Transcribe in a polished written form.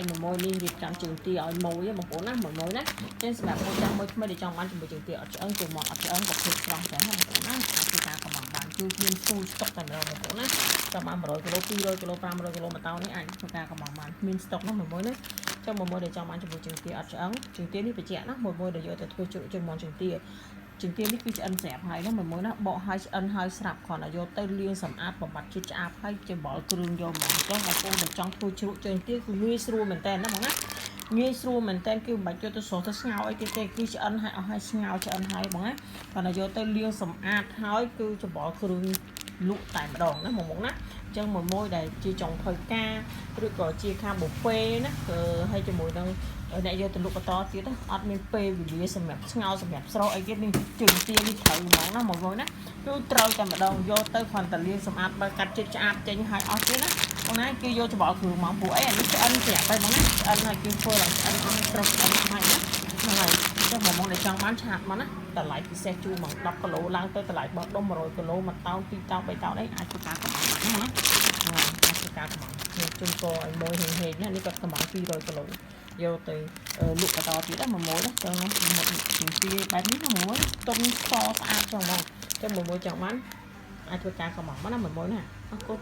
một môi đi việc trong trường tia ở môi với một bộ nát một môi nát trên sẽ một trong môi mới để trong bán trong trường tia ở chỗ cùng một ở chỗ một thịt trong sẽ một bộ nát thì ta còn bằng bàn chưa viên full stock tại một bộ nát trong bán rồi kilo 5 rồi kilo mà tao này anh chúng ta còn bằng bàn min stock nó một môi nát trong một môi để trong bán trong trường tia ở chỗ trường tia đi phải chẹn nó một môi để vô từ chỗ trong món trường tiaនេះគឺឆ្អិនស្រាប់ហើយណាមួយណាបកហើយឆ្អិនហើយស្រាប់គ្រាន់តែយកទៅលាងសម្អាតបំបត្តិជាតិឆ្អាបហើយច្របល់គ្រឿងយកមកអញ្ចឹងបងប្អូនដែលចង់ធ្វើជ្រក់ជើងទាគឺងាយស្រួលមែនតើណាបងណាងាយស្រួលមែនតើគឺមិនបាច់យកទៅស្រោះទៅស្ងោរអីទេគឺឆ្អិនហើយអស់ហើយស្ងោរឆ្អិនហើយបងណាគ្រាន់តែយកទៅលាងសម្អាតហើយគឺច្របល់គ្រឿងលក់តែម្ដងណាបងណាអញ្ចឹងមួយដែលជាចុងធ្វើការឬក៏ជាខាងប៊ូហ្វេណាហើយជាមួយនឹងអ្នកយកទៅលក់បន្តទៀតអត់មានពេលវេលាសម្រាប់ស្ងោរសម្រាប់ស្រោអីទៀតនេះជើងទានេះត្រូវហ្មងណាមកវិញណាគឺត្រូវតែម្ដងយកទៅគ្រាន់តែលាងសម្អាតបើកាត់ជាតិឆ្អាបចេញហើយអស់ទៀតណាបងណាគឺយកច្បល់គ្រឿងមកពួកអីអានេះឆ្អិនស្រាប់ហើយបងណាឆ្អិនហើយគឺធ្វើឡើងឆ្អិនត្រូវឆ្អិនហើយណាហ្នឹងហើយចុះមកដែលចង់បានឆាប់មកណាតម្លៃពិសេសជួមក10គីឡូឡើងទៅតម្លៃបោះដុំ100គីឡូ1តោន2តោន3តោនអីអាចធ្វើការកំងបានណាអាចធ្វើការកំងខ្ញុំជូនកឲ្យមើលហេងណានេះក៏កំង200គីឡូយកទៅលក់បន្តទៀតណាមួយណាចឹងមកជំទាបែបនេះណាមួយទុំសស្អាតចឹងហ្មងចឹងមួយចង់បានអាចធ្វើការកំងបានណាមួយណាអរគុណ